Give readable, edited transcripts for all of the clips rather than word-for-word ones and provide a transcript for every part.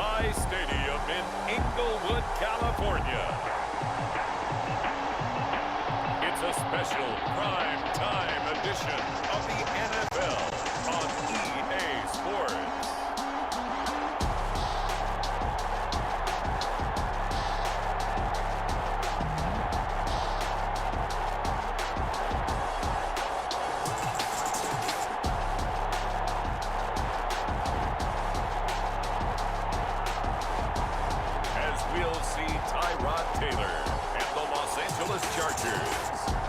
SoFi Stadium in Inglewood, California. It's a special prime time edition of the NFL on EA Sports.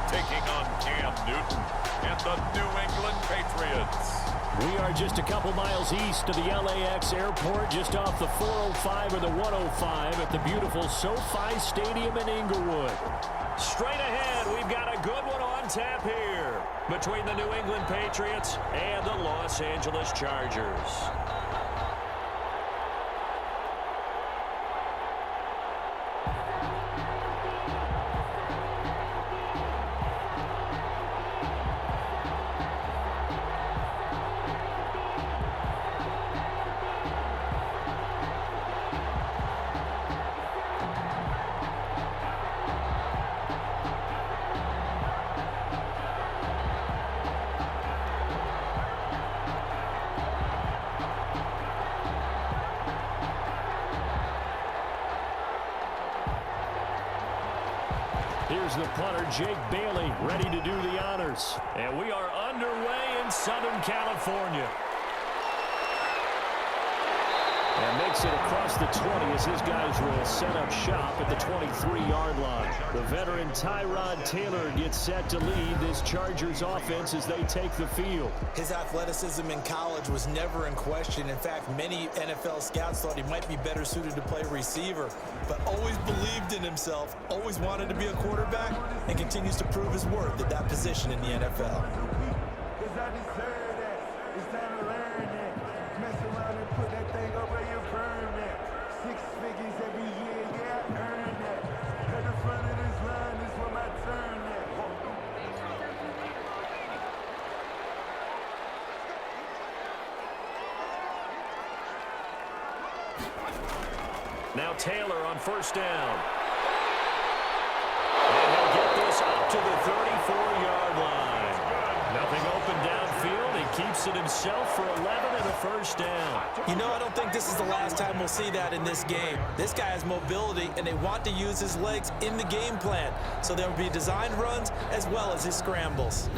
Taking on Cam Newton and the New England Patriots. We are just a couple miles east of the LAX airport, just off the 405 or the 105 at the beautiful SoFi Stadium in Inglewood. Straight ahead, we've got a good one on tap here between the New England Patriots and the Los Angeles Chargers. Here's the punter, Jake Bailey, ready to do the honors. And we are underway in Southern California. And makes it across the 20 as his guys will set up shop at the 23-yard line. The veteran Tyrod Taylor gets set to lead this Chargers offense as they take the field. His athleticism in college was never in question. In fact, many NFL scouts thought he might be better suited to play receiver, but always believed in himself, always wanted to be a quarterback, and continues to prove his worth at that position in the NFL. Now Taylor on first down. And he'll get this up to the 34-yard line. Nothing open downfield. He keeps it himself for 11 and a first down. You know, I don't think this is the last time we'll see that in this game. This guy has mobility, and they want to use his legs in the game plan. So there will be designed runs as well as his scrambles.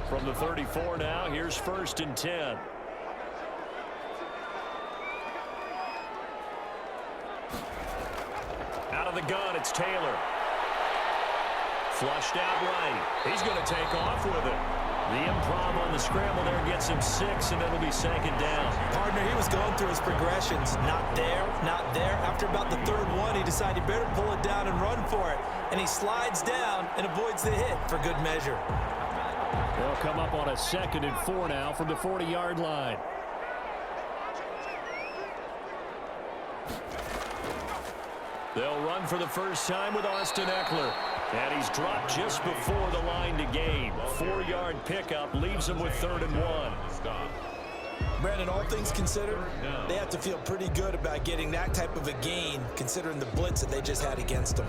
From the 34 now, here's first and 10. Out of the gun, it's Taylor. Flushed out right. He's going to take off with it. The improv on the scramble there gets him 6, and it'll be second down. Partner, he was going through his progressions. Not there, not there. After about the third one, he decided he better pull it down and run for it. And he slides down and avoids the hit for good measure. They'll come up on a 2nd and 4 now from the 40-yard line. They'll run for the first time with Austin Eckler. And he's dropped just before the line to gain. 4-yard pickup leaves him with 3rd and 1. Brandon, all things considered, they have to feel pretty good about getting that type of a gain, considering the blitz that they just had against them.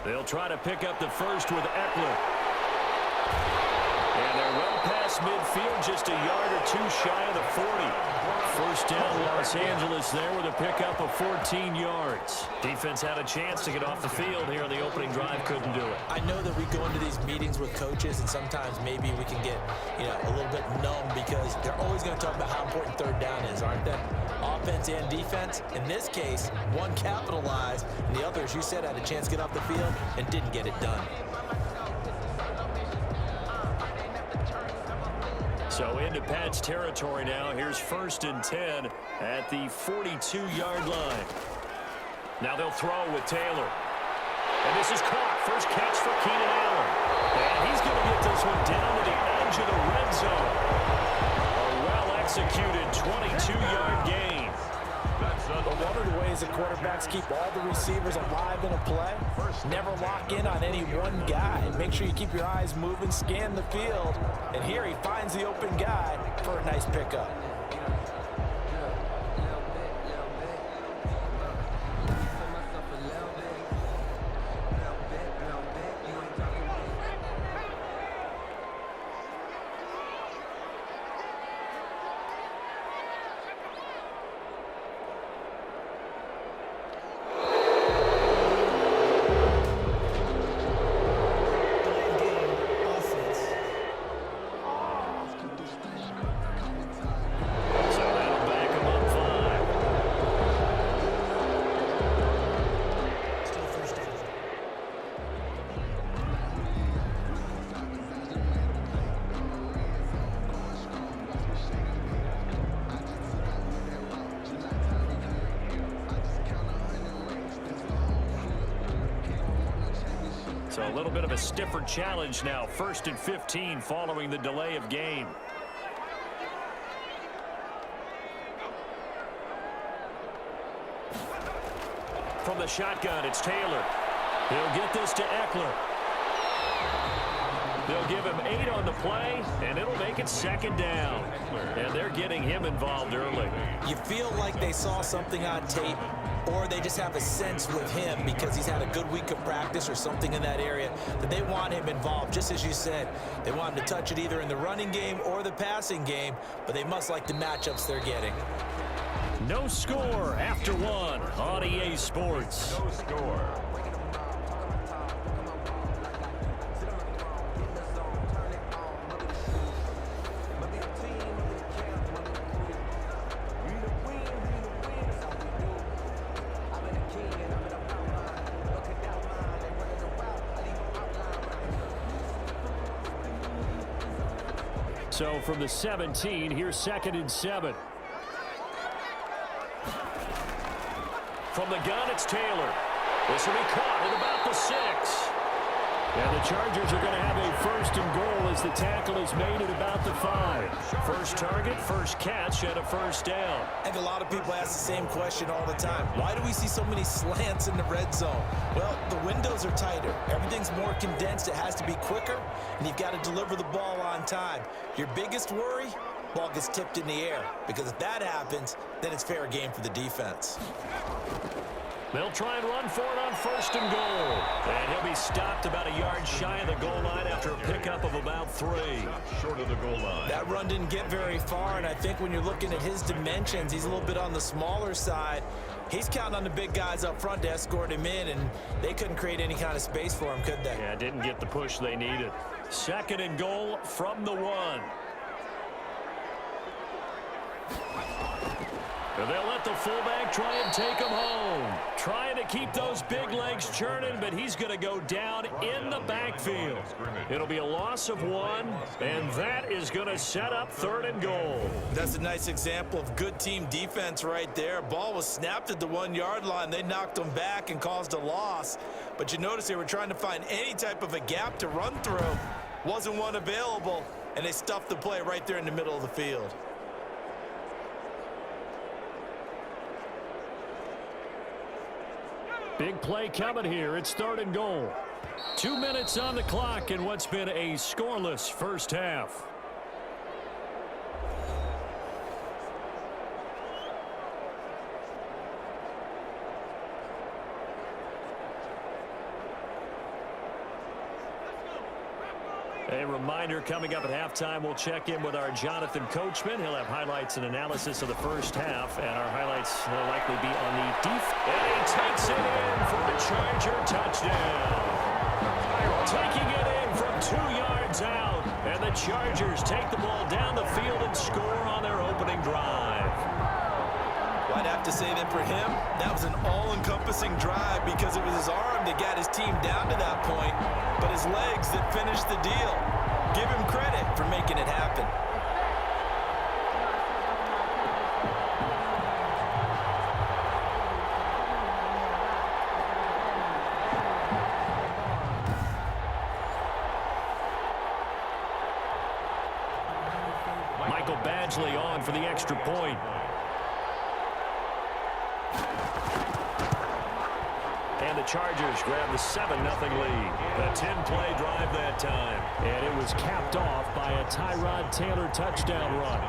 They'll try to pick up the first with Eckler. And they're well past midfield, just a yard or two shy of the 40. First down, Los Angeles there with a pickup of 14 yards. Defense had a chance to get off the field here on the opening drive, couldn't do it. I know that we go into these meetings with coaches, and sometimes maybe we can get, a little bit numb because they're always going to talk about how important third down is, aren't they? Offense and defense. In this case, one capitalized, and the other, as you said, had a chance to get off the field and didn't get it done. So into Pat's territory now. Here's first and 10 at the 42-yard line. Now they'll throw with Taylor. And this is caught. First catch for Keenan Allen. And he's going to get this one down to the edge of the red zone. A executed 22-yard gain. But one of the ways the quarterbacks keep all the receivers alive in a play, never lock in on any one guy. Make sure you keep your eyes moving, scan the field, and here he finds the open guy for a nice pickup. So a little bit of a stiffer challenge now. 1st and 15 following the delay of game. From the shotgun, it's Taylor. He'll get this to Eckler. They'll give him 8 on the play, and it'll make it 2nd down. And they're getting him involved early. You feel like they saw something on tape, or they just have a sense with him because he's had a good week of practice or something in that area that they want him involved. Just as you said, they want him to touch it either in the running game or the passing game, but they must like the matchups they're getting. No score after 1 on EA Sports. No score. So from the 17, here's 2nd and 7. From the gun, it's Taylor. This will be caught at about the 6. And the Chargers are going to have a 1st and goal as the tackle is made at about the 5. First target, first catch, and a 1st down. I think a lot of people ask the same question all the time. Why do we see so many slants in the red zone? Well, the windows are tighter. Everything's more condensed. It has to be quicker, and you've got to deliver the ball on time. Your biggest worry? Ball gets tipped in the air, because if that happens, then it's fair game for the defense. They'll try and run for it on 1st and goal. And he'll be stopped about a yard shy of the goal line after a pickup of about 3. Short of the goal line. That run didn't get very far, and I think when you're looking at his dimensions, he's a little bit on the smaller side. He's counting on the big guys up front to escort him in, and they couldn't create any kind of space for him, could they? Yeah, didn't get the push they needed. 2nd and goal from the 1. And they'll let the fullback try and take him home. Trying to keep those big legs churning, but he's going to go down in the backfield. It'll be a loss of 1, and that is going to set up 3rd and goal. That's a nice example of good team defense right there. Ball was snapped at the 1-yard line. They knocked him back and caused a loss. But you notice they were trying to find any type of a gap to run through. Wasn't one available, and they stuffed the play right there in the middle of the field. Big play coming here. It's 3rd and goal. 2 minutes on the clock in what's been a scoreless first half. A reminder, coming up at halftime, we'll check in with our Jonathan Coachman. He'll have highlights and analysis of the first half, and our highlights will likely be on the defense. And he takes it in for a Charger touchdown. Taking it in from 2 yards out, and the Chargers take the ball down the field and score on their opening drive. Well, I'd have to say that for him, that was an all-encompassing drive because it was his arm that got his team down to that point, but his legs that finished the deal. Give him credit for making it happen. Badgley on for the extra point. And the Chargers grab the 7-0 lead. A 10-play drive that time. And it was capped off by a Tyrod Taylor touchdown run.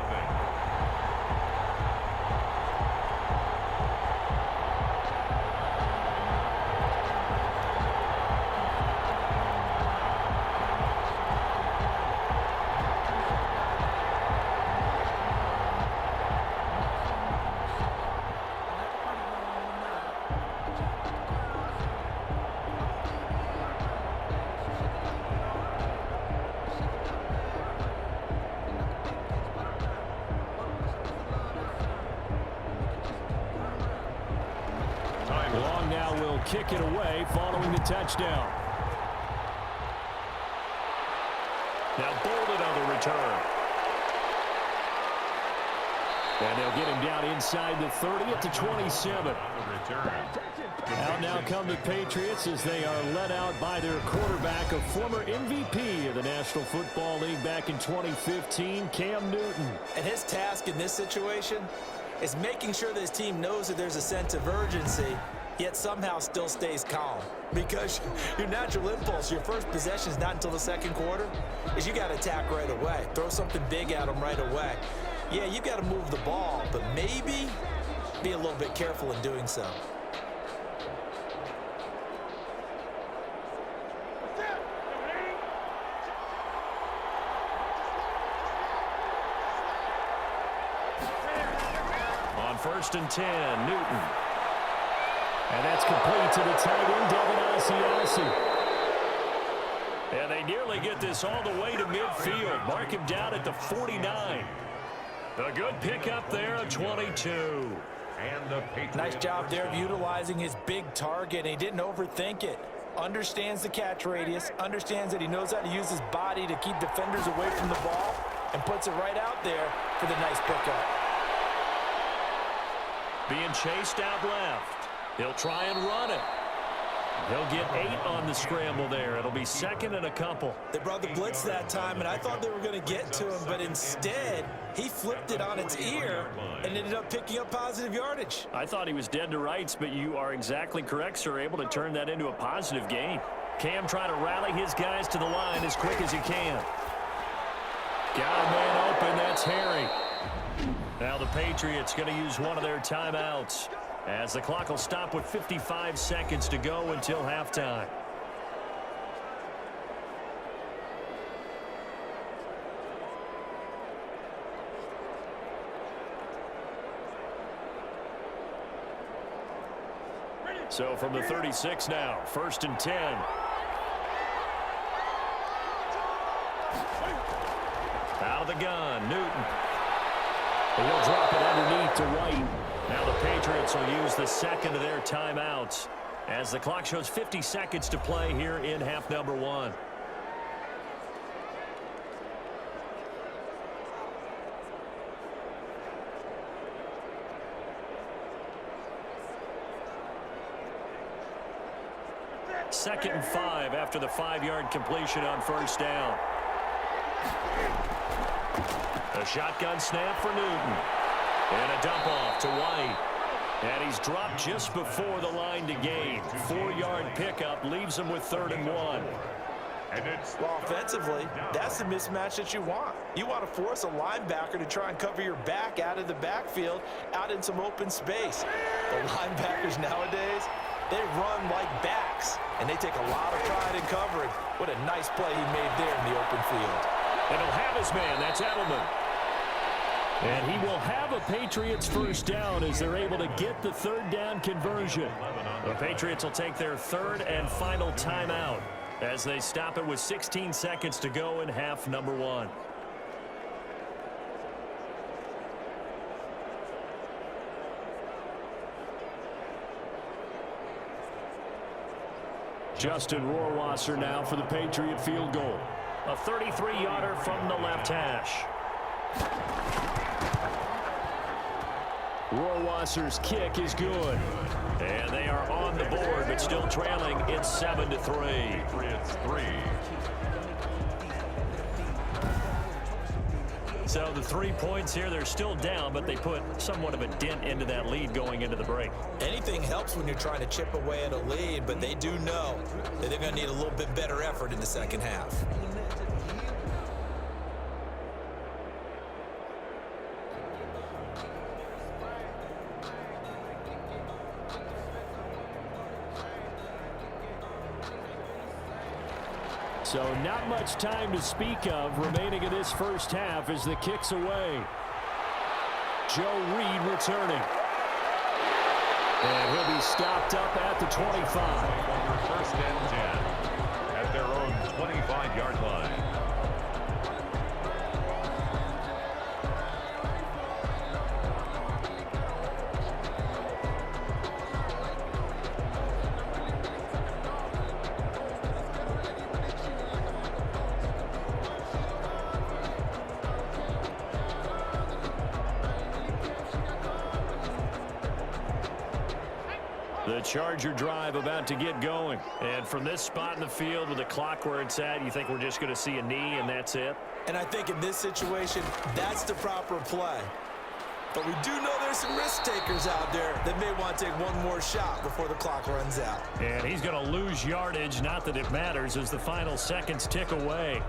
Long now will kick it away following the touchdown. Now Bolden on the return. And they'll get him down inside the 30 at the 27. Out now come the Patriots as they are led out by their quarterback, a former MVP of the National Football League back in 2015, Cam Newton. And his task in this situation is making sure that his team knows that there's a sense of urgency, yet somehow still stays calm. Because your natural impulse, your first possession is not until the second quarter, is you got to attack right away. Throw something big at them right away. Yeah, you got to move the ball, but maybe be a little bit careful in doing so. On 1st and 10, Newton. And that's complete to the tight end, Devin Asiasi. And they nearly get this all the way to midfield. Mark him down at the 49. A good pickup there of 22. And the Patriots. Nice job there of utilizing his big target. He didn't overthink it. Understands the catch radius. Understands that he knows how to use his body to keep defenders away from the ball. And puts it right out there for the nice pickup. Being chased out left. He'll try and run it. He'll get 8 on the scramble there. It'll be 2nd and a couple. They brought the blitz that time, and I thought they were going to get to him, but instead, he flipped it on its ear and ended up picking up positive yardage. I thought he was dead to rights, but you are exactly correct, sir. Able to turn that into a positive gain. Cam trying to rally his guys to the line as quick as he can. Got a man open. That's Harry. Now the Patriots going to use one of their timeouts, as the clock will stop with 55 seconds to go until halftime. So from the 36 now, 1st and 10. Out of the gun, Newton. He'll drop it underneath to White. Now the Patriots will use the 2nd of their timeouts as the clock shows 50 seconds to play here in half number 1. Second and 5 after the 5-yard completion on 1st down. A shotgun snap for Newton. And a dump off to White. And he's dropped just before the line to gain. 4-yard pickup leaves him with 3rd and 1. Well, offensively, that's the mismatch that you want. You want to force a linebacker to try and cover your back out of the backfield, out in some open space. The linebackers nowadays, they run like backs, and they take a lot of pride in covering. What a nice play he made there in the open field. And he'll have his man. That's Edelman. And he will have a Patriots 1st down as they're able to get the 3rd down conversion. The Patriots will take their 3rd and final timeout as they stop it with 16 seconds to go in half number 1. Justin Rohrwasser now for the Patriot field goal. A 33-yarder from the left hash. Rohrwasser's kick is good. And they are on the board, but still trailing. It's 7-3. Patriots 3. So the 3 points here, they're still down, but they put somewhat of a dent into that lead going into the break. Anything helps when you're trying to chip away at a lead, but they do know that they're going to need a little bit better effort in the second half. So not much time to speak of remaining in this first half as the kick's away. Joe Reed returning. And he'll be stopped up at the 25. First and 10 at their own 25-yard line. The Charger drive about to get going. And from this spot in the field with the clock where it's at, you think we're just going to see a knee and that's it? And I think in this situation, that's the proper play. But we do know there's some risk takers out there that may want to take one more shot before the clock runs out. And he's going to lose yardage, not that it matters, as the final seconds tick away.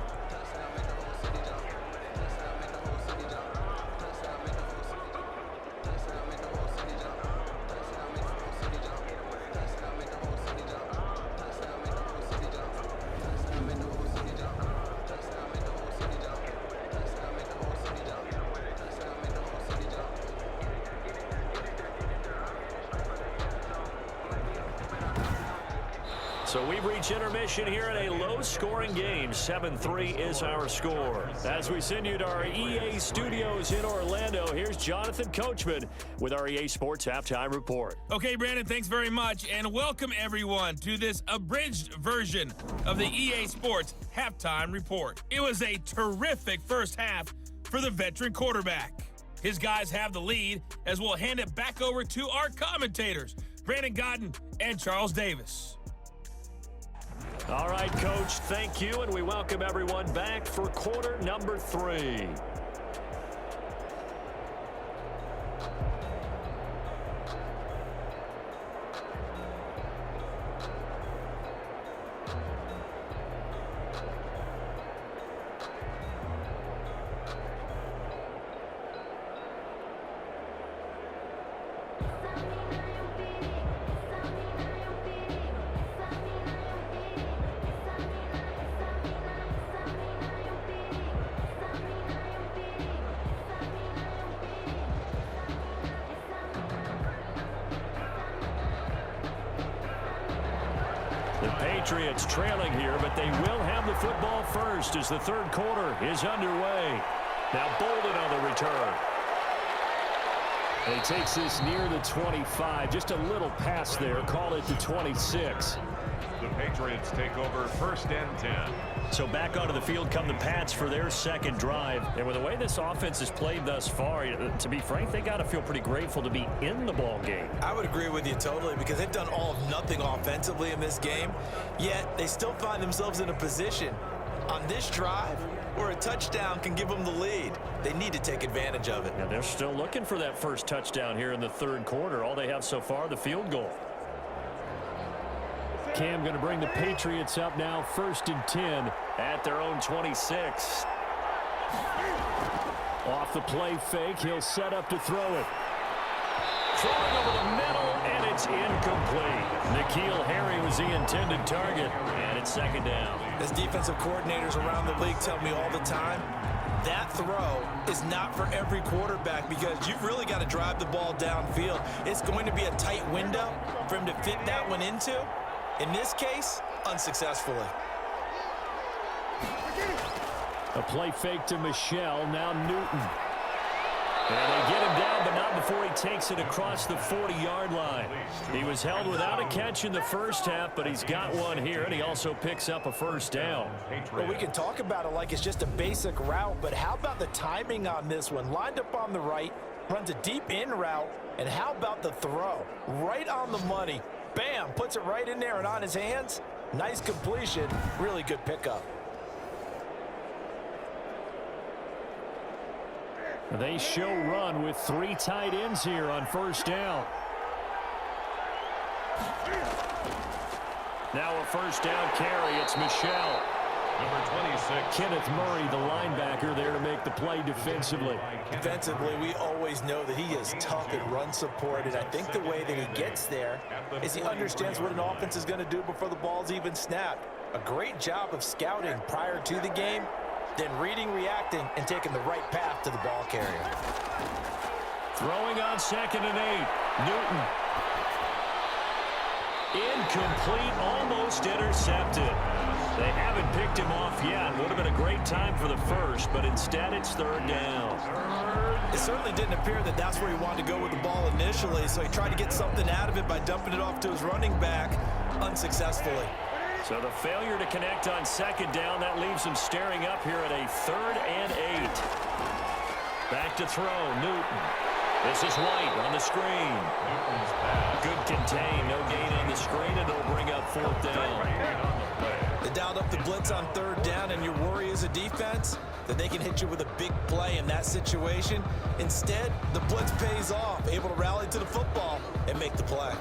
So we've reached intermission here in a low-scoring game. 7-3 is our score. As we send you to our EA studios in Orlando, here's Jonathan Coachman with our EA Sports Halftime Report. Okay, Brandon, thanks very much, and welcome everyone to this abridged version of the EA Sports Halftime Report. It was a terrific first half for the veteran quarterback. His guys have the lead as we'll hand it back over to our commentators, Brandon Godden and Charles Davis. All right, Coach, thank you, and we welcome everyone back for quarter number 3. The Patriots trailing here, but they will have the football first as the third quarter is underway. Now Bolden on the return. He takes this near the 25. Just a little pass there. Call it the 26. The Patriots take over first and 10. So back onto the field come the Pats for their second drive. And with the way this offense has played thus far, to be frank, they got to feel pretty grateful to be in the ball game. I would agree with you totally because they've done all of nothing offensively in this game, yet they still find themselves in a position on this drive where a touchdown can give them the lead. They need to take advantage of it. And they're still looking for that first touchdown here in the third quarter. All they have so far, the field goal. Cam going to bring the Patriots up now, first and 10 at their own 26. Off the play fake, he'll set up to throw it. Throwing over the middle, and it's incomplete. N'Keal Harry was the intended target, and it's second down. As defensive coordinators around the league tell me all the time, that throw is not for every quarterback because you've really got to drive the ball downfield. It's going to be a tight window for him to fit that one into. In this case, unsuccessfully. A play fake to Michelle, now Newton. And they get him down, but not before he takes it across the 40-yard line. He was held without a catch in the first half, but he's got one here, and he also picks up a first down. Well, we can talk about it like it's just a basic route, but how about the timing on this one? Lined up on the right, runs a deep in route, and how about the throw? Right on the money. Bam, puts it right in there and on his hands. Nice completion, really good pickup. They show run with 3 tight ends here on first down. Now a first down carry. It's Michelle. Number 26. Kenneth Murray, the linebacker, there to make the play defensively. Defensively, we always know that he is tough at run support, and I think the way that he gets there is he understands what an offense is going to do before the ball's even snapped. A great job of scouting prior to the game, then reading, reacting, and taking the right path to the ball carrier. Throwing on 2nd and 8. Newton. Incomplete, almost intercepted. They haven't picked him off yet. Would have been a great time for the first, but instead it's 3rd down. It certainly didn't appear that that's where he wanted to go with the ball initially, so he tried to get something out of it by dumping it off to his running back unsuccessfully. So the failure to connect on 2nd down, that leaves him staring up here at a 3rd and 8. Back to throw, Newton. This is White on the screen. Good contain, no gain on the screen, and it'll bring up 4th down. They dialed up the blitz on 3rd down, and your worry as a defense that they can hit you with a big play in that situation. Instead, the blitz pays off, able to rally to the football and make the play.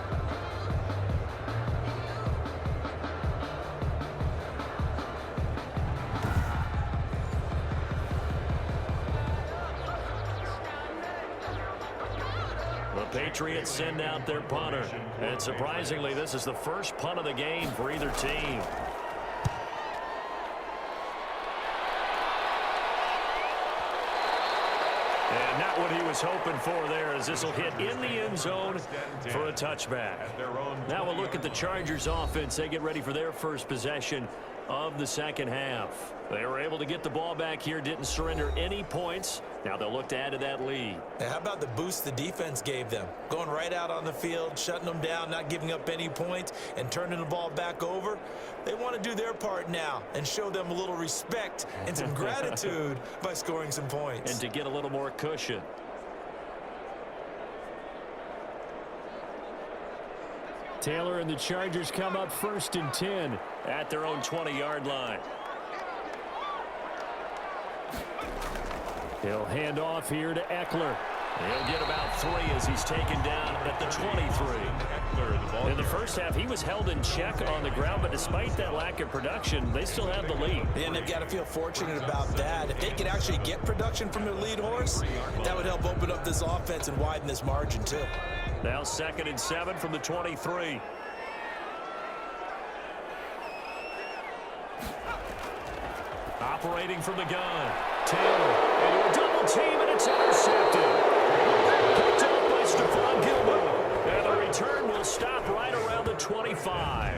The Patriots send out their punter. And surprisingly, this is the first punt of the game for either team. And not what he was hoping for there, as this will hit in the end zone for a touchback. Now we'll look at the Chargers offense. They get ready for their first possession of the second half. They were able to get the ball back here, didn't surrender any points. Now they'll look to add to that lead. Now, how about the boost the defense gave them? Going right out on the field, shutting them down, not giving up any points, and turning the ball back over. They want to do their part now and show them a little respect and some gratitude by scoring some points. And to get a little more cushion. Taylor and the Chargers come up 1st and 10 at their own 20-yard line. He'll hand off here to Eckler. He'll get about 3 as he's taken down at the 23. In the first half, he was held in check on the ground, but despite that lack of production, they still have the lead. And they've got to feel fortunate about that. If they could actually get production from their lead horse, that would help open up this offense and widen this margin too. Now 2nd and 7 from the 23. Operating from the gun. Taylor into a double team, and it's intercepted. Picked up by Stephon Gilmore. And the return will stop right around the 25.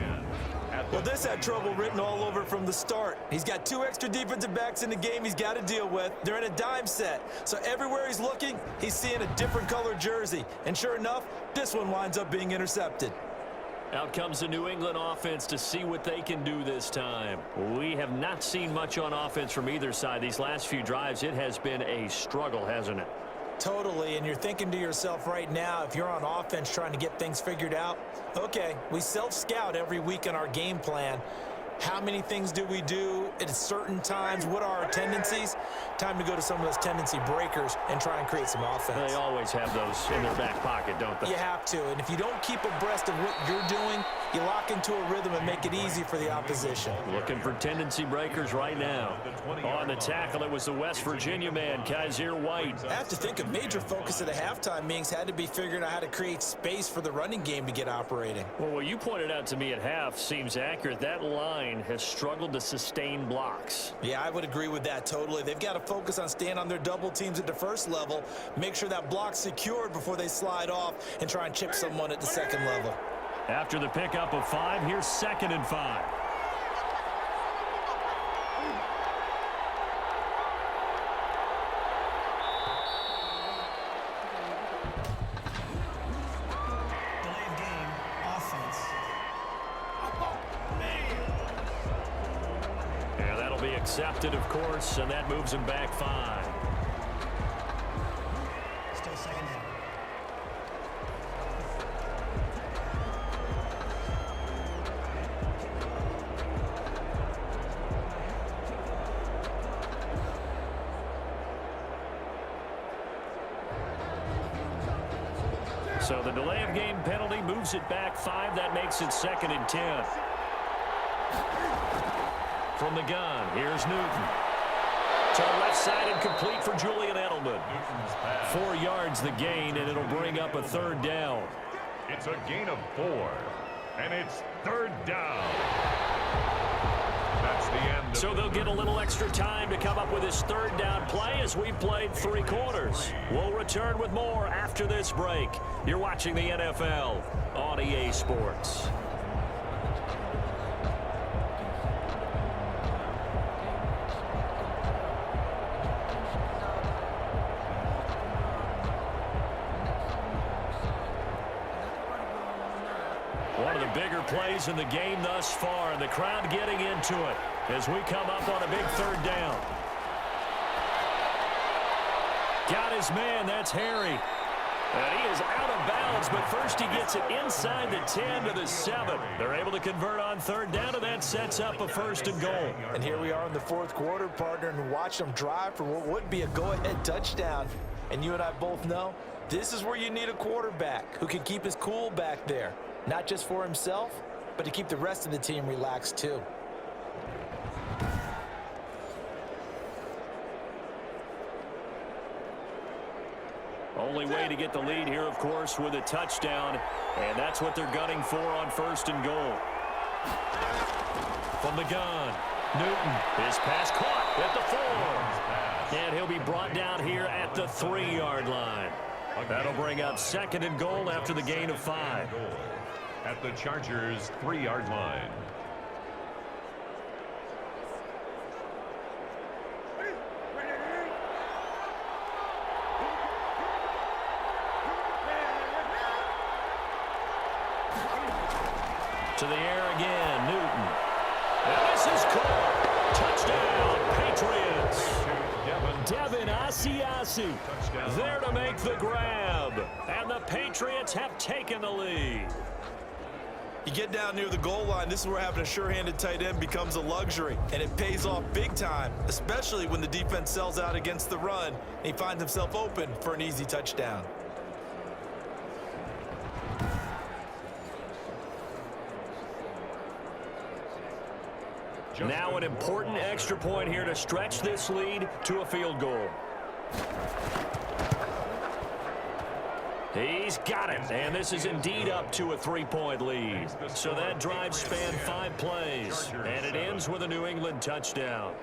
Well, this had trouble written all over from the start. He's got 2 extra defensive backs in the game he's got to deal with. They're in a dime set. So everywhere he's looking, he's seeing a different color jersey. And sure enough, this one winds up being intercepted. Out comes the New England offense to see what they can do this time. We have not seen much on offense from either side. These last few drives, it has been a struggle, hasn't it? Totally, and you're thinking to yourself right now, if you're on offense trying to get things figured out, okay, we self-scout every week on our game plan. How many things do we do at certain times? What are our tendencies? Time to go to some of those tendency breakers and try and create some offense. They always have those in their back pocket, don't they? You have to, and if you don't keep abreast of what you're doing, you lock into a rhythm and make it easy for the opposition. Looking for tendency breakers right now. On the tackle, it was the West Virginia man, Kaiser White. I have to think a major focus of the halftime meetings had to be figuring out how to create space for the running game to get operating. Well, what you pointed out to me at half seems accurate. That line has struggled to sustain blocks. Yeah, I would agree with that totally. They've got to focus on staying on their double teams at the first level, make sure that block's secured before they slide off and try and chip someone at the second level. After the pickup of 5, here's 2nd and 5. Delayed game, offense. Yeah, that'll be accepted, of course, and that moves him back 5. Still 2nd down. So the delay of game penalty moves it back 5. That makes it 2nd and 10. From the gun, here's Newton. To the left side and complete for Julian Edelman. 4 yards the gain, and it'll bring up a 3rd down. It's a gain of 4, and it's 3rd down. That's the end. So they'll get a little extra time to come up with his 3rd down play as we've played 3 quarters. We'll return with more after this break. You're watching the NFL on EA Sports. One of the bigger plays in the game thus far, and the crowd getting into it as we come up on a big 3rd down. Got his man, that's Harry. And he is out of bounds, but first he gets it inside the 10 to the 7. They're able to convert on 3rd down, and that sets up a 1st and goal. And here we are in the 4th quarter, partner, and watch them drive for what would be a go-ahead touchdown. And you and I both know this is where you need a quarterback who can keep his cool back there. Not just for himself, but to keep the rest of the team relaxed too. Only way to get the lead here, of course, with a touchdown, and that's what they're gunning for on 1st and goal. From the gun, Newton, his pass caught at the 4. And he'll be brought down here at the 3-yard line. That'll bring up 2nd and goal after the gain of 5. At the Chargers' 3-yard line. To the air again, Newton. And this is caught. Touchdown, Patriots. Devin Asiasi there to make the grab. And the Patriots have taken the lead. You get down near the goal line, this is where having a sure-handed tight end becomes a luxury, and it pays off big time, especially when the defense sells out against the run, and he finds himself open for an easy touchdown. Now an important extra point here to stretch this lead to a field goal. He's got it, and this is indeed up to a 3-point lead. So that drive spanned 5 plays, and it ends with a New England touchdown.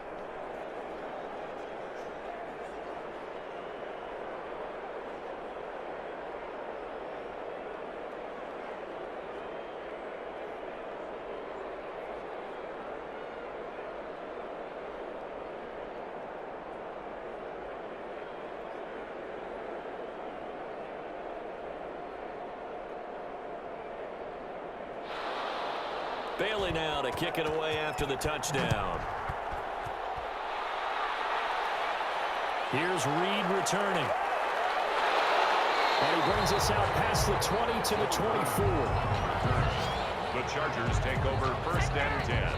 Bailey now to kick it away after the touchdown. Here's Reed returning. And he brings us out past the 20 to the 24. The Chargers take over 1st and 10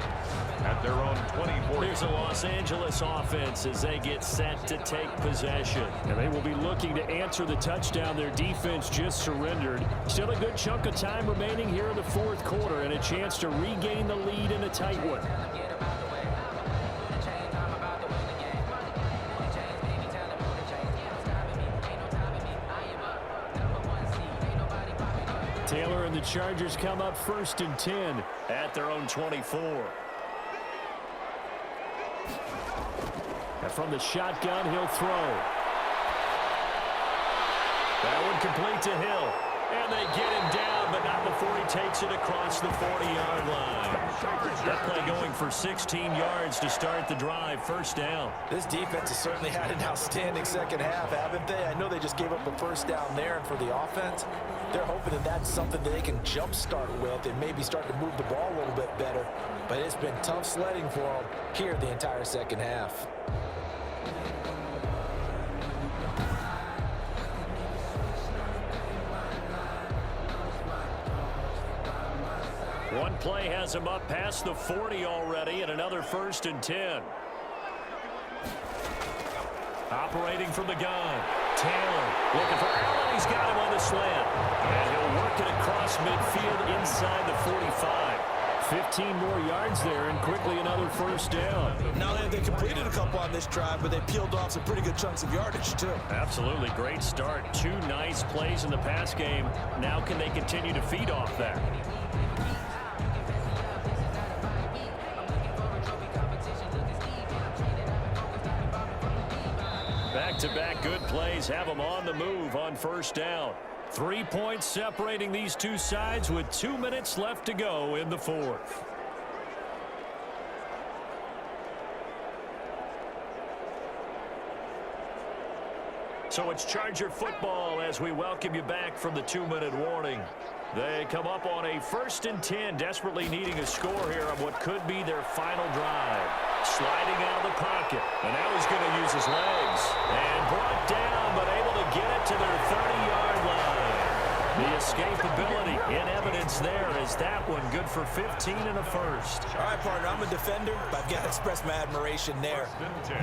at their own 24. Here's a Los Angeles offense as they get set to take possession. And they will be looking to answer the touchdown their defense just surrendered. Still a good chunk of time remaining here in the 4th quarter and a chance to regain the lead in a tight one. Taylor and the Chargers come up 1st and 10 at their own 24. And from the shotgun, he'll throw. That one complete to Hill. And they get him down, but not before he takes it across the 40-yard line. That play going for 16 yards to start the drive. 1st down. This defense has certainly had an outstanding 2nd half, haven't they? I know they just gave up a 1st down there, and for the offense, they're hoping that that's something that they can jumpstart with and maybe start to move the ball a little bit better. But it's been tough sledding for them here the entire 2nd half. One play has him up past the 40 already, and another 1st and 10. Operating from the gun. Taylor looking for Allen. He's got him on the slant. And he'll work it across midfield inside the 45. 15 more yards there and quickly another first down. Not only have they completed a couple on this drive, but they peeled off some pretty good chunks of yardage, too. Absolutely great start. 2 nice plays in the pass game. Now can they continue to feed off that? Back-to-back good plays have them on the move on first down. 3 points separating these two sides with 2 minutes left to go in the fourth. So it's Charger football as we welcome you back from the 2-minute warning. They come up on a 1st and 10, desperately needing a score here on what could be their final drive. Sliding out of the pocket, and now he's going to use his legs. And brought down, but able to get it to their 30-yard line. The escapability in evidence there is that one good for 15 and a first. All right, partner, I'm a defender, but I've got to express my admiration there.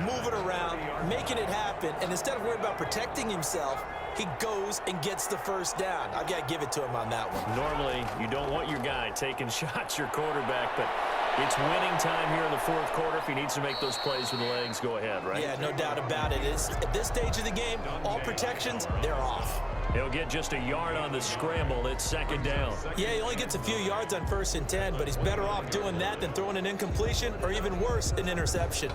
Moving around, making it happen, and instead of worrying about protecting himself, he goes and gets the first down. I've got to give it to him on that one. Normally, you don't want your guy taking shots, your quarterback, but it's winning time here in the fourth quarter. If he needs to make those plays with the legs, go ahead, right? Yeah, no doubt about it. At this stage of the game, all protections, they're off. He'll get just a yard on the scramble. It's 2nd down. Yeah, he only gets a few yards on 1st and 10, but he's better off doing that than throwing an incompletion or even worse, an interception.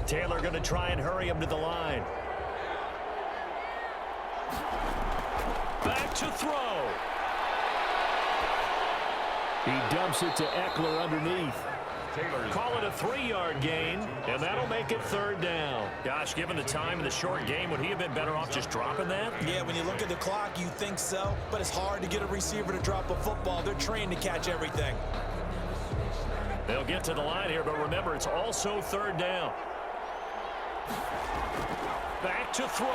Taylor going to try and hurry him to the line. Back to throw. He dumps it to Eckler underneath. Call it a 3-yard gain, and that'll make it 3rd down. Gosh, given the time in the short game, would he have been better off just dropping that? Yeah, when you look at the clock, you think so, but it's hard to get a receiver to drop a football. They're trained to catch everything. They'll get to the line here, but remember, it's also 3rd down. Back to throw.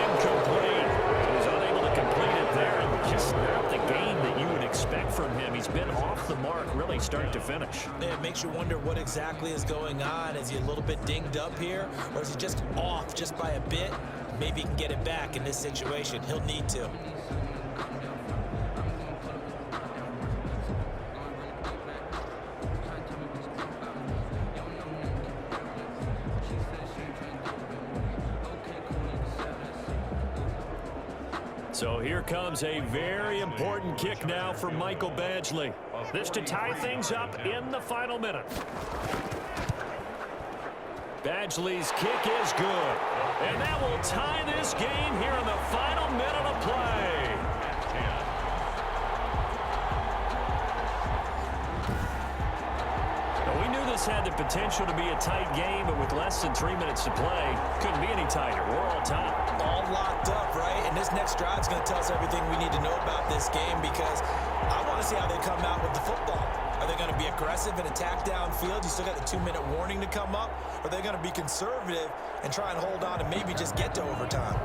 Incomplete. He's unable to complete it there, and just not the game that you would expect from him. He's been off the mark really start to finish. It makes you wonder what exactly is going on. Is he a little bit dinged up here, or is he just off just by a bit? Maybe he can get it back in this situation. He'll need to. So here comes a very important kick now for Michael Badgley. This to tie things up in the final minute. Badgley's kick is good. And that will tie this game here in the final minute of play. Now, we knew this had the potential to be a tight game, but with less than 3 minutes to play, couldn't be any tighter. We're all tied. All locked up, right? And this next drive is going to tell us everything we need to know about this game, because I want to see how they come out with the football. Are they going to be aggressive and attack downfield? You still got the 2-minute warning to come up. Or are they going to be conservative and try and hold on and maybe just get to overtime?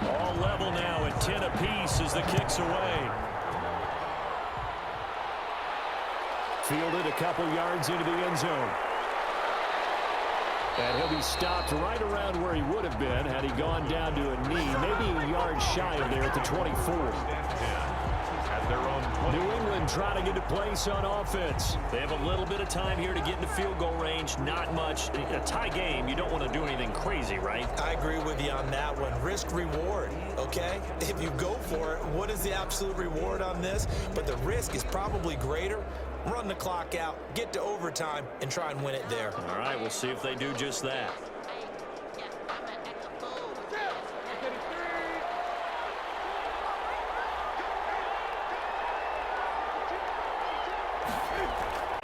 All level now at 10 apiece as the kick's away. Fielded a couple yards into the end zone. And he'll be stopped right around where he would have been had he gone down to a knee, maybe a yard shy of there at the 24. New England trying to get a place on offense. They have a little bit of time here to get into field goal range. Not much. A tie game, you don't want to do anything crazy, right? I agree with you on that one. Risk reward, okay? If you go for it, what is the absolute reward on this? But the risk is probably greater. Run the clock out, get to overtime, and try and win it there. All right, we'll see if they do just that.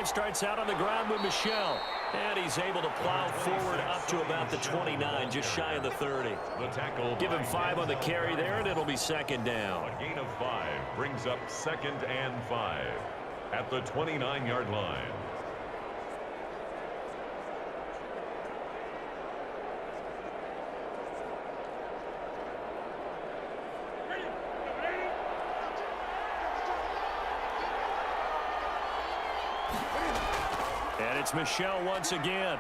Starts out on the ground with Michelle, and he's able to plow forward up to about the 29, just shy of the 30. Give him 5 on the carry there, and it'll be 2nd down. A gain of 5 brings up 2nd and 5 at the 29-yard line. And it's Michel once again.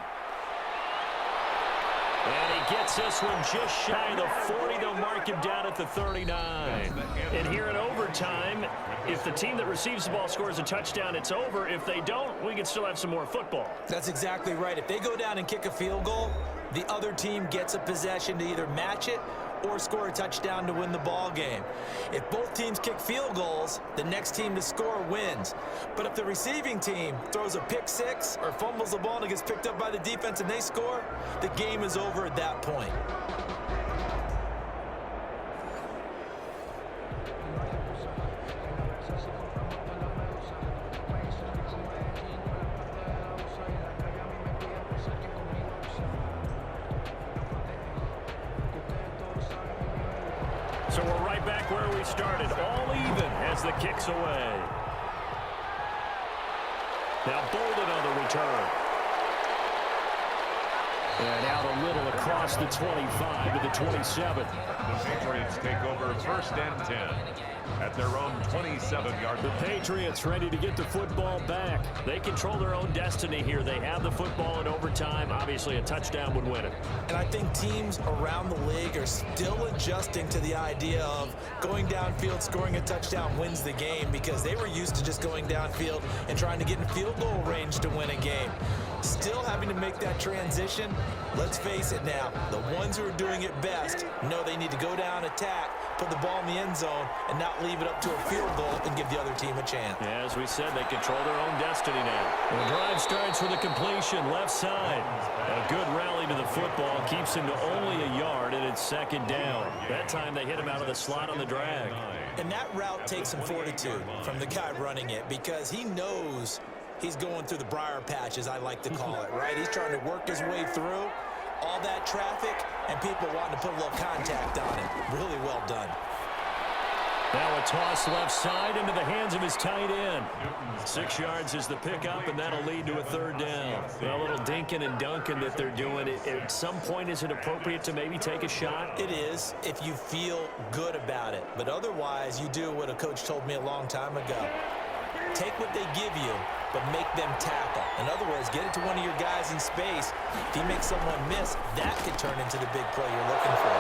And he gets this one just shy of the 40. They'll mark him down at the 39. And here in overtime, if the team that receives the ball scores a touchdown, it's over. If they don't, we can still have some more football. That's exactly right. If they go down and kick a field goal, the other team gets a possession to either match it or score a touchdown to win the ball game. If both teams kick field goals, the next team to score wins. But if the receiving team throws a pick six or fumbles the ball and it gets picked up by the defense and they score, the game is over at that point. So we're right back where we started, all even as the kick's away. Now Bolden on the return. And out a little across the 25 to the 27. The Patriots take over 1st and 10 at their own 27-yard line. The Patriots ready to get the football back. They control their own destiny here. They have the football in overtime. Obviously, a touchdown would win it. And I think teams around the league are still adjusting to the idea of going downfield, scoring a touchdown wins the game, because they were used to just going downfield and trying to get in field goal range to win a game. Still having to make that transition. Let's face it now, the ones who are doing it best know they need to go down, attack, put the ball in the end zone, and not leave it up to a field goal and give the other team a chance. As we said, they control their own destiny now. The drive starts with a completion, left side. A good rally to the football, keeps him to only a yard, and it's 2nd down. That time they hit him out of the slot on the drag. And that route takes some fortitude from the guy running it, because he knows he's going through the briar patch, as I like to call it, right? He's trying to work his way through all that traffic and people wanting to put a little contact on him. Really well done. Now a toss left side into the hands of his tight end. 6 yards is the pickup, and that'll lead to a 3rd down. A little dinking and dunking that they're doing. At some point, is it appropriate to maybe take a shot? It is, if you feel good about it. But otherwise, you do what a coach told me a long time ago. Take what they give you, but make them tackle. In other words, get it to one of your guys in space. If you make someone miss, that could turn into the big play you're looking for.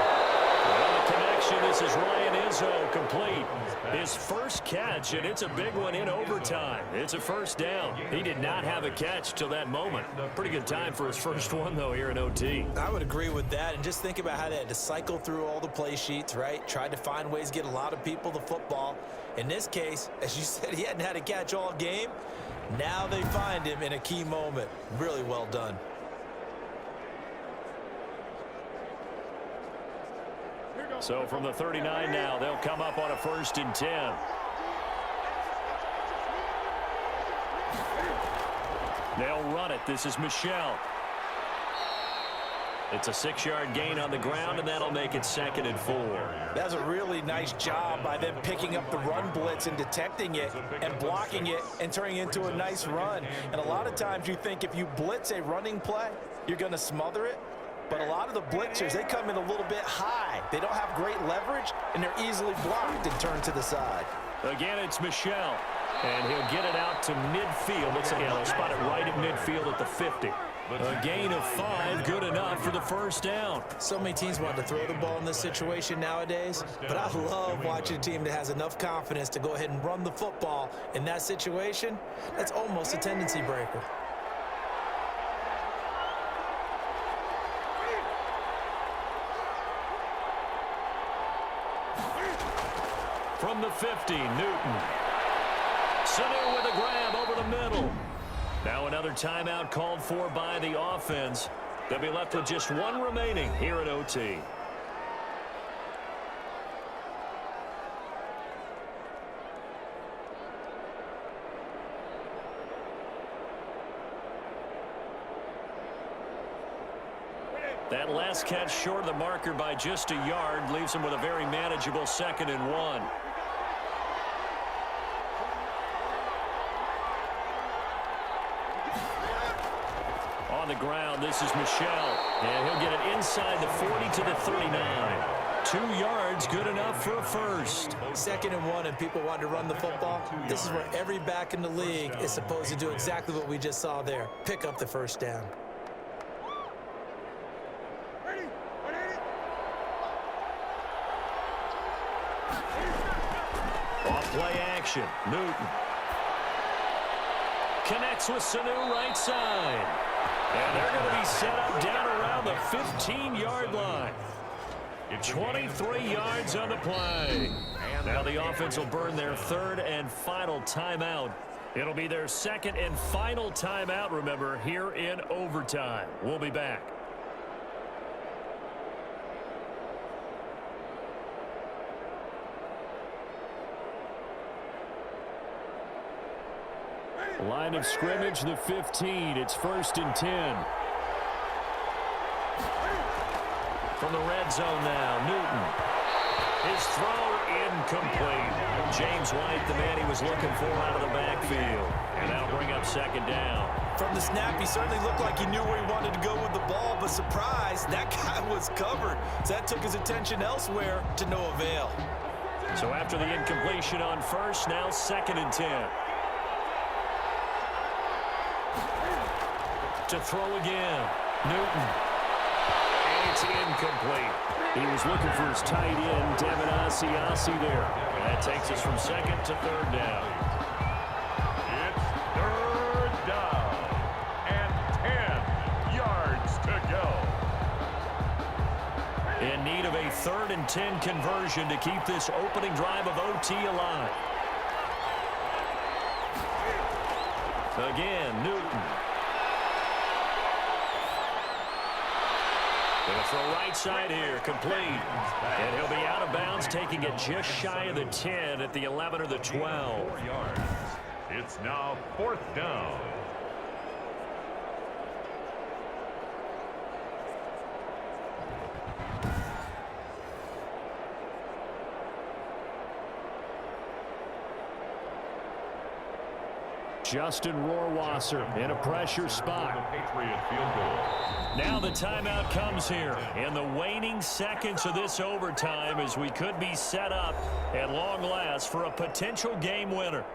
Well, the connection, this is Ryan Izzo, complete. His first catch, and it's a big one in overtime. It's a 1st down. He did not have a catch till that moment. Pretty good time for his first one, though, here in OT. I would agree with that, and just think about how they had to cycle through all the play sheets, right? Tried to find ways to get a lot of people the football. In this case, as you said, he hadn't had a catch all game. Now they find him in a key moment. Really well done. So from the 39 now, they'll come up on a 1st and 10. They'll run it. This is Michel. It's a 6-yard gain on the ground, and that'll make it 2nd and 4. That's a really nice job by them picking up the run blitz and detecting it and blocking it and turning it into a nice run. And a lot of times you think if you blitz a running play, you're going to smother it. But a lot of the blitzers, they come in a little bit high. They don't have great leverage, and they're easily blocked and turned to the side. Again, it's Michel, and he'll get it out to midfield. Looks like they'll spot it right at midfield at the 50. A gain of 5, good enough for the 1st down. So many teams want to throw the ball in this situation nowadays, but I love watching a team that has enough confidence to go ahead and run the football in that situation. That's almost a tendency breaker. From the 50, Newton. Sanu with a grab over the middle. Now another timeout called for by the offense. They'll be left with just 1 remaining here at OT. That last catch short of the marker by just a yard leaves him with a very manageable 2nd and 1. On the ground, this is Michel, and he'll get it inside the 40 to the 39. 2 yards, good enough for a first. 2nd and 1, and people want to run the football. This is where every back in the league is supposed to do exactly what we just saw there. Pick up the first down. Off-play action. Newton connects with Sanu right side. And they're going to be set up down around the 15-yard line. 23 yards on the play. Now the offense will burn their 3rd and final timeout. It'll be their 2nd and final timeout, remember, here in overtime. We'll be back. Line of scrimmage, the 15. It's 1st and 10. From the red zone now, Newton. His throw incomplete. James White, the man he was looking for out of the backfield. And that'll bring up 2nd down. From the snap, he certainly looked like he knew where he wanted to go with the ball, but surprise, that guy was covered. So that took his attention elsewhere to no avail. So after the incompletion on first, now 2nd and 10. To throw again, Newton. And it's incomplete. He was looking for his tight end, Devin Asiasi there. That takes us from 2nd to 3rd down. It's 3rd down and 10 yards to go. In need of a 3rd and 10 conversion to keep this opening drive of OT alive. Again, Newton. Going to throw right side here, complete. And he'll be out of bounds, taking it just shy of the 10 at the 11 or the 12. 4 yards. It's now 4th down. Justin Rohrwasser in a pressure spot. Patriot field goal. Now the timeout comes here in the waning seconds of this overtime as we could be set up at long last for a potential game winner.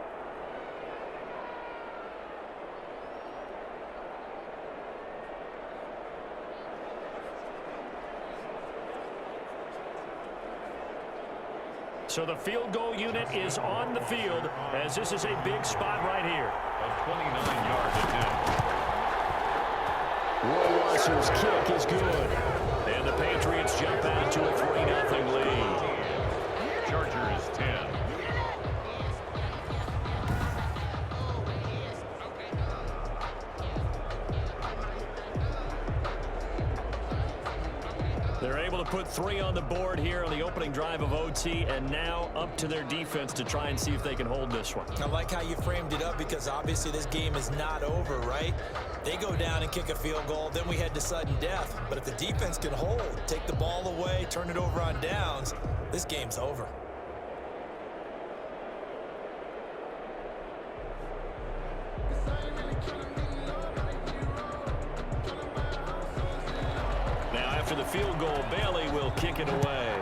So the field goal unit is on the field as this is a big spot right here. A 29-yard attempt. Rohrwasser's kick is good. And the Patriots jump out to a 3-0 lead. Chargers 10. They're able to put 3 on the board here on the opening drive of OT, and now up to their defense to try and see if they can hold this one. I like how you framed it up because obviously this game is not over, right? They go down and kick a field goal, then we head to sudden death. But if the defense can hold, take the ball away, turn it over on downs, this game's over. After the field goal, Bailey will kick it away.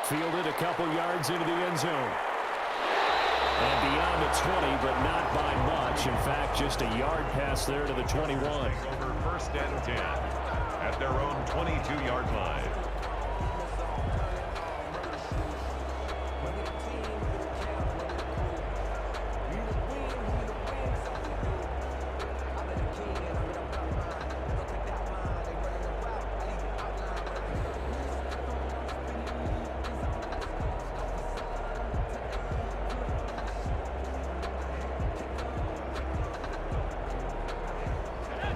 Fielded a couple yards into the end zone. And beyond the 20, but not by much. In fact, just a yard pass there to the 21. Over 1st and 10 at their own 22-yard line.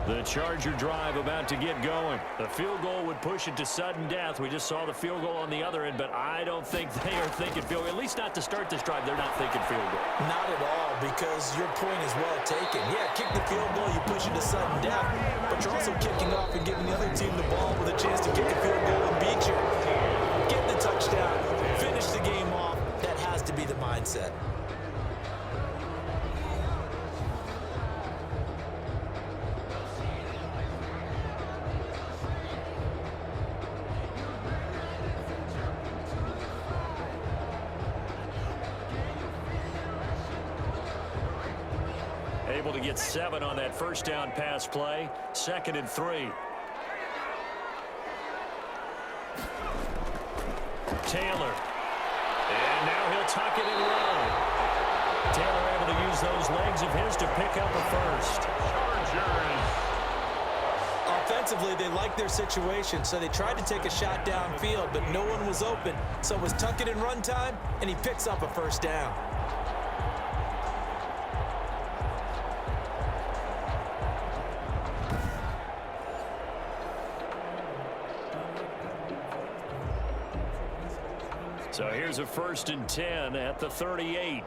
The Charger drive about to get going. The field goal would push it to sudden death. We just saw the field goal on the other end, but I don't think they are thinking field goal. At least not to start this drive. They're not thinking field goal. Not at all, because your point is well taken. Yeah, kick the field goal, you push it to sudden death, but you're also kicking off and giving the other team the ball with a chance to kick a field goal and beat you. Get the touchdown, finish the game off. That has to be the mindset. Able to get 7 on that first down pass play. 2nd and 3. Taylor. And now he'll tuck it and run. Taylor able to use those legs of his to pick up a first. Offensively, they liked their situation, so they tried to take a shot downfield, but no one was open. So it was tuck it and run time, and he picks up a first down. So here's a 1st and 10 at the 38.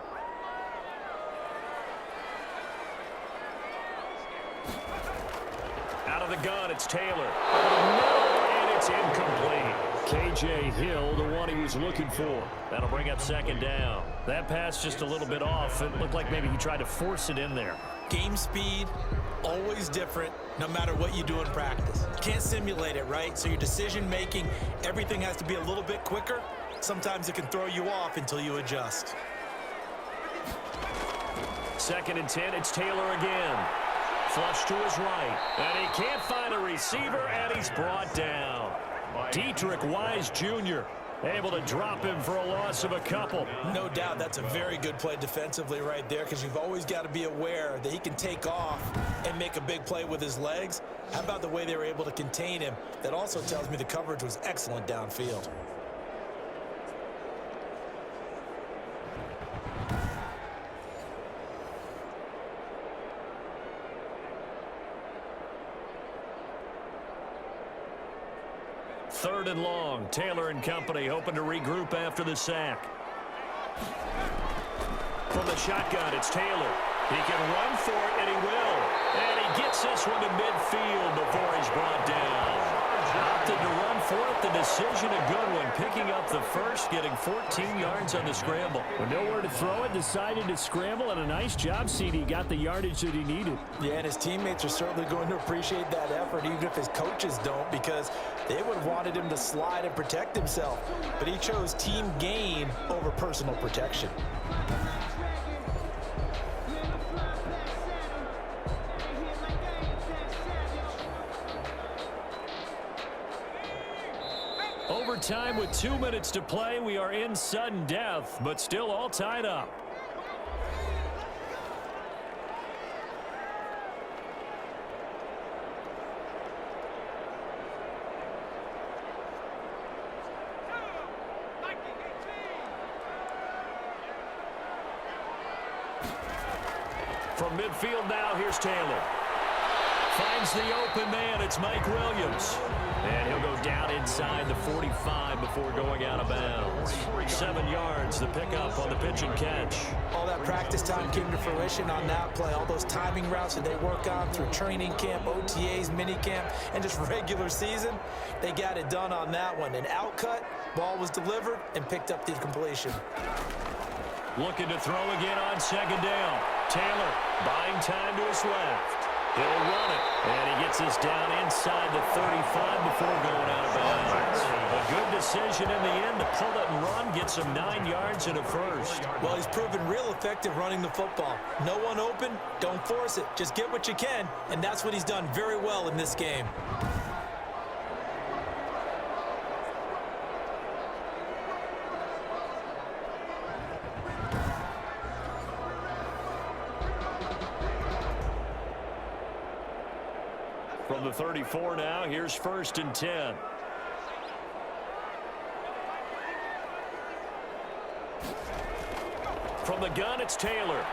Out of the gun, it's Taylor. And it's incomplete. K.J. Hill, the one he was looking for. That'll bring up 2nd down. That pass just a little bit off. It looked like maybe he tried to force it in there. Game speed, always different, no matter what you do in practice. Can't simulate it, right? So your decision making, everything has to be a little bit quicker. Sometimes it can throw you off until you adjust. 2nd and 10, it's Taylor again. Flush to his right. And he can't find a receiver, and he's brought down. Dietrich Wise Jr. able to drop him for a loss of a couple. No doubt that's a very good play defensively right there, because you've always got to be aware that he can take off and make a big play with his legs. How about the way they were able to contain him? That also tells me the coverage was excellent downfield. Third and long. Taylor and company hoping to regroup after the sack. From the shotgun, it's Taylor. He can run for it, and he will. And he gets this one to midfield before he's brought down. Opted to run for it. The decision a good one. Picking up the first, getting 14 yards on the scramble. With nowhere to throw it, decided to scramble, and a nice job, CD. Got the yardage that he needed. Yeah, and his teammates are certainly going to appreciate that effort, even if his coaches don't, because they would have wanted him to slide and protect himself. But he chose team gain over personal protection. Overtime with 2 minutes to play. We are in sudden death, but still all tied up. From midfield now, here's Taylor. Finds the open man. It's Mike Williams. And he'll go down inside the 45 before going out of bounds. 7 yards, the pickup on the pitch and catch. All that practice time came to fruition on that play. All those timing routes that they work on through training camp, OTAs, mini camp, and just regular season, they got it done on that one. An outcut, ball was delivered, and picked up the completion. Looking to throw again on 2nd down. Taylor buying time to his left. He'll run it, and he gets us down inside the 35 before going out of bounds. A good decision in the end to pull it and run, gets him 9 yards and a first. Well, he's proven real effective running the football. No one open, don't force it. Just get what you can, and that's what he's done very well in this game. From the 34 now, here's 1st and 10. From the gun, it's Taylor.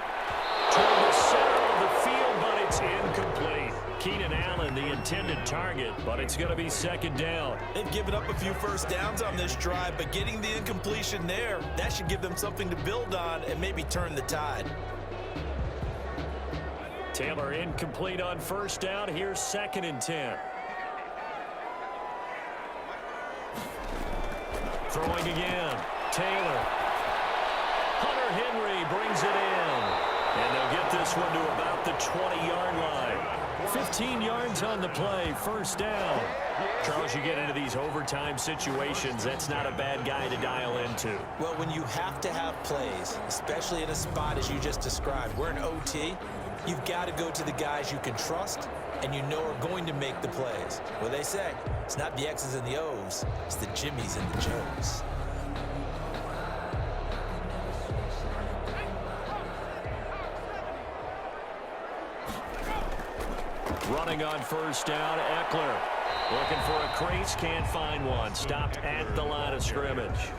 Toward the center of the field, but it's incomplete. Keenan Allen, the intended target, but it's going to be 2nd down. They've given up a few first downs on this drive, but getting the incompletion there, that should give them something to build on and maybe turn the tide. Taylor incomplete on 1st down. Here's 2nd and 10. Throwing again. Taylor. Hunter Henry brings it in. And they'll get this one to about the 20-yard line. 15 yards on the play. 1st down. Charles, you get into these overtime situations, that's not a bad guy to dial into. Well, when you have to have plays, especially in a spot as you just described, we're in OT, you've got to go to the guys you can trust and you know are going to make the plays. What they say, it's not the X's and the O's, it's the Jimmys and the Joes. Running on first down, Eckler. Looking for a crease, can't find one. Stopped at the line of scrimmage.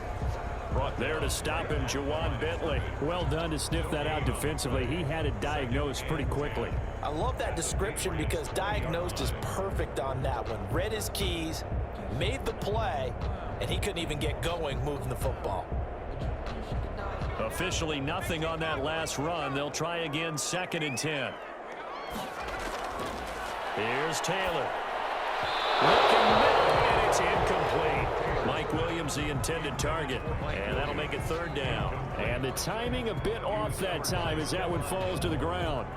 Brought there to stop him, Juwan Bentley. Well done to sniff that out defensively. He had it diagnosed pretty quickly. I love that description because diagnosed is perfect on that one. Read his keys, made the play, and he couldn't even get going moving the football. Officially nothing on that last run. They'll try again, 2nd and 10. Here's Taylor. Looking middle, and it's incomplete. Mike Williams, the intended target, and that'll make it 3rd down. And the timing a bit off that time as that one falls to the ground.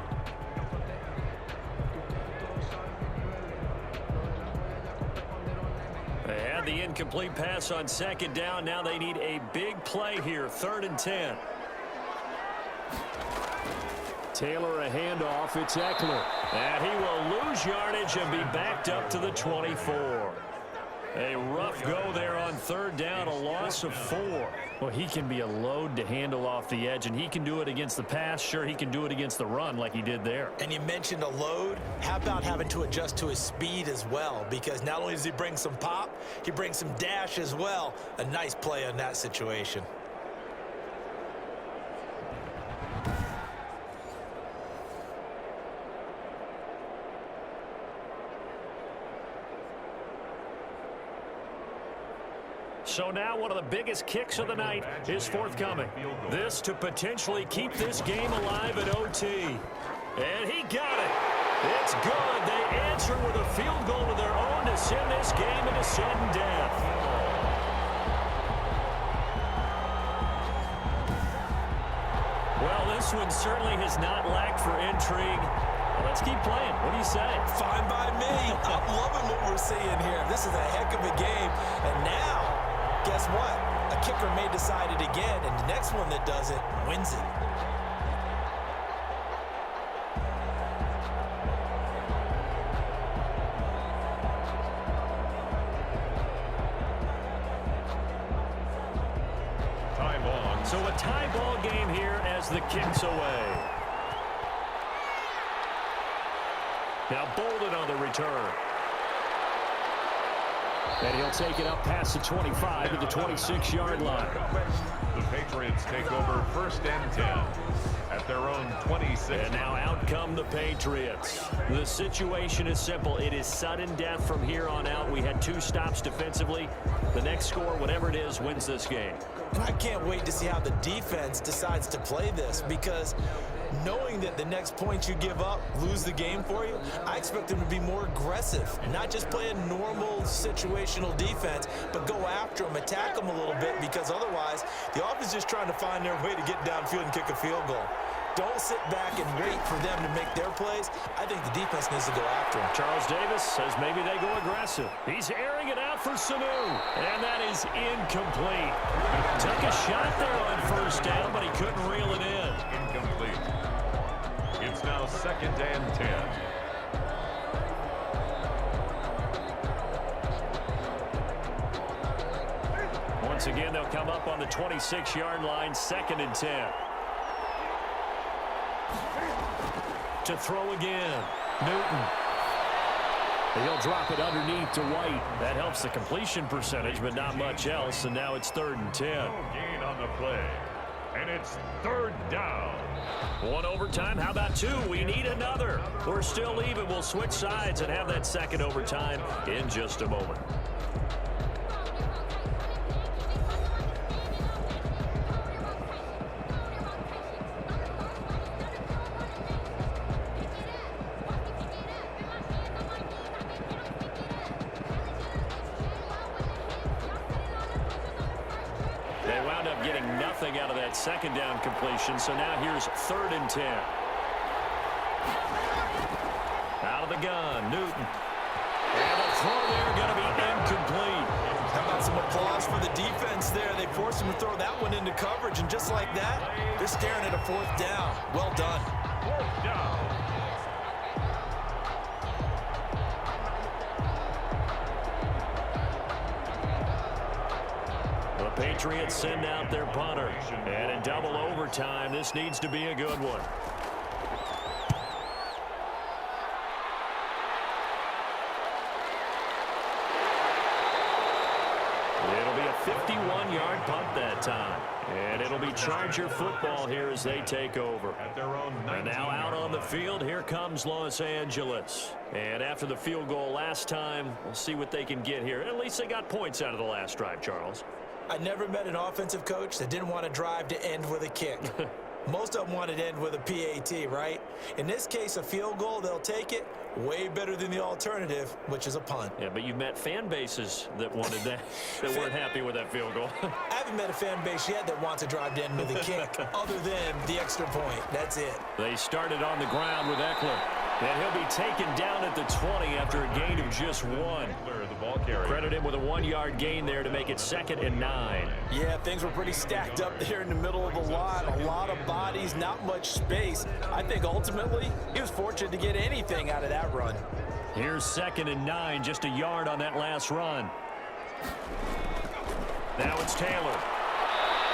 They had the incomplete pass on 2nd down. Now they need a big play here, 3rd and 10. Taylor a handoff. It's Eckler. And he will lose yardage and be backed up to the 24. A rough go there on 3rd down, a loss of 4. Well, he can be a load to handle off the edge, and he can do it against the pass. Sure, he can do it against the run like he did there. And you mentioned a load. How about having to adjust to his speed as well? Because not only does he bring some pop, he brings some dash as well. A nice play on that situation. So now one of the biggest kicks of the night is forthcoming. This to potentially keep this game alive at OT. And he got it. It's good. They answer with a field goal of their own to send this game into sudden death. Well, this one certainly has not lacked for intrigue. Let's keep playing. What do you say? Fine by me. I'm loving what we're seeing here. This is a heck of a game. And now, guess what? A kicker may decide it again, and the next one that does it wins it. Time on. So a tie ball game here as the kick's away. Now Bolden on the return. And he'll take it up past the 25 to the 26-yard line. The Patriots take over 1st and 10 at their own 26. And now out come the Patriots. The situation is simple. It is sudden death from here on out. We had 2 stops defensively. The next score, whatever it is, wins this game. And I can't wait to see how the defense decides to play this, because knowing that the next points you give up lose the game for you, I expect them to be more aggressive, not just play a normal situational defense, but go after them, attack them a little bit, because otherwise the offense is just trying to find their way to get downfield and kick a field goal. Don't sit back and wait for them to make their plays. I think the defense needs to go after them. Charles Davis says maybe they go aggressive. He's airing it out for Sanu, and that is incomplete. Took a shot there on 1st down, but he couldn't reel it in. Incomplete. It's now 2nd and 10. Once again, they'll come up on the 26-yard line, 2nd and 10. To throw again, Newton. He'll drop it underneath to White. That helps the completion percentage, but not much else, and now it's 3rd and 10. No gain on the play, and it's 3rd down. 1 overtime, how about 2? We need another. We're still even. We'll switch sides and have that 2nd overtime in just a moment. Out of that 2nd down completion, so now here's 3rd and 10. Out of the gun, Newton. And the throw there going to be incomplete. How about some applause for the defense there? They forced him to throw that one into coverage, and just like that, they're staring at a 4th down. Well done. 4th down. The Patriots send out their punter. And in double overtime, this needs to be a good one. It'll be a 51-yard punt that time. And it'll be Charger football here as they take over. And now out on the field, here comes Los Angeles. And after the field goal last time, we'll see what they can get here. At least they got points out of the last drive, Charles. I never met an offensive coach that didn't want to drive to end with a kick. Most of them wanted to end with a PAT, right? In this case, a field goal, they'll take it. Way better than the alternative, which is a punt. Yeah, but you've met fan bases that wanted that, that weren't happy with that field goal. I haven't met a fan base yet that wants to drive to end with a kick, other than the extra point. That's it. They started on the ground with Eckler. And he'll be taken down at the 20 after a gain of just 1. Credit him with a 1-yard gain there to make it 2nd and 9. Yeah, things were pretty stacked up there in the middle of the line. A lot of bodies, not much space. I think ultimately he was fortunate to get anything out of that run. Here's 2nd and 9, just a yard on that last run. Now it's Taylor.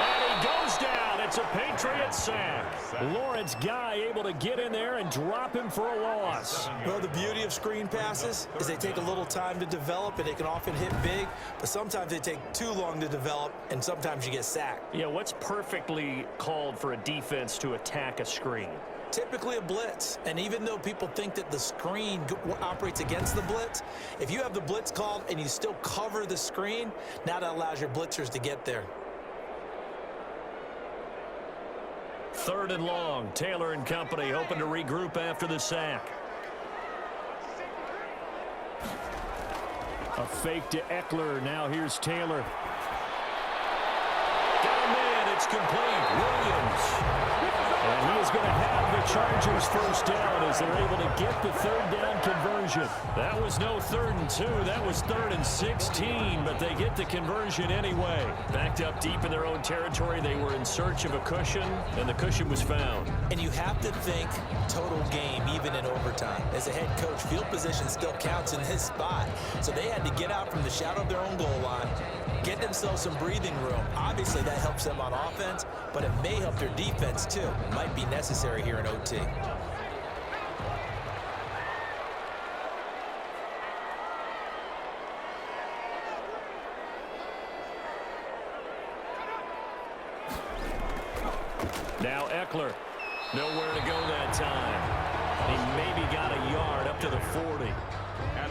And he goes down. It's a Patriots sack. Lawrence Guy able to get in there and drop him for a loss. Well, the beauty of screen passes is they take a little time to develop, and they can often hit big, but sometimes they take too long to develop, and sometimes you get sacked. Yeah, what's perfectly called for a defense to attack a screen? Typically a blitz, and even though people think that the screen operates against the blitz, if you have the blitz called and you still cover the screen, now that allows your blitzers to get there. 3rd and long. Taylor and company hoping to regroup after the sack. A fake to Eckler. Now here's Taylor. Got a man. It's complete. Williams. And he is going to have the Chargers first down as they're able to get the 3rd down conversion. That was no 3rd and 2. That was 3rd and 16, but they get the conversion anyway. Backed up deep in their own territory. They were in search of a cushion, and the cushion was found. And you have to think total game, even in overtime. As a head coach, field position still counts in this spot. So they had to get out from the shadow of their own goal line, get themselves some breathing room. Obviously, that helps them on offense, but it may help their defense, too. Might be necessary here in OT. Now Eckler. Nowhere to go that time. He maybe got a yard up to the 40.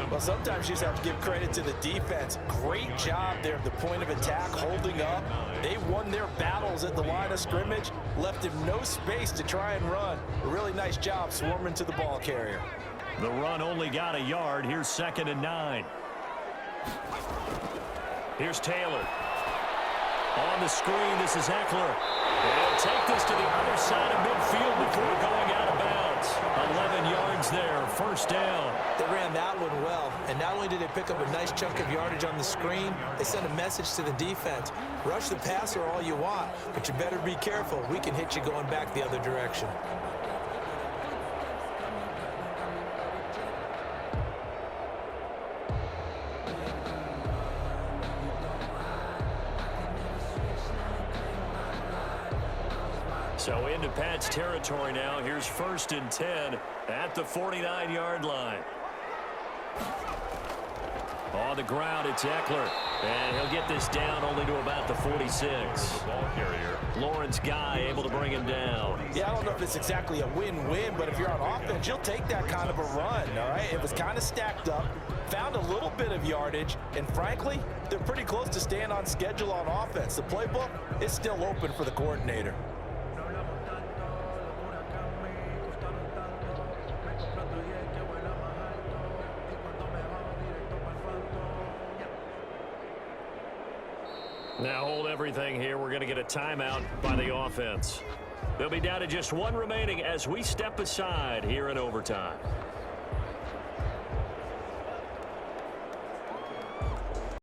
Well, sometimes you just have to give credit to the defense. Great job there at the point of attack, holding up. They won their battles at the line of scrimmage, left him no space to try and run. A really nice job swarming to the ball carrier. The run only got a yard. Here's 2nd and 9. Here's Taylor. On the screen, this is Eckler. And take this to the other side of midfield before going out of bounds. 11 yards there, first down. They ran that one well, and not only did they pick up a nice chunk of yardage on the screen, they sent a message to the defense. Rush the passer all you want, but you better be careful. We can hit you going back the other direction. So into Pat's territory now. Here's 1st and 10 at the 49-yard line. On the ground, it's Eckler. And he'll get this down only to about the 46. Lawrence Guy able to bring him down. Yeah, I don't know if it's exactly a win-win, but if you're on offense, you'll take that kind of a run, all right? It was kind of stacked up, found a little bit of yardage, and frankly, they're pretty close to staying on schedule on offense. The playbook is still open for the coordinator. Now hold everything here. We're going to get a timeout by the offense. They'll be down to just 1 remaining as we step aside here in overtime.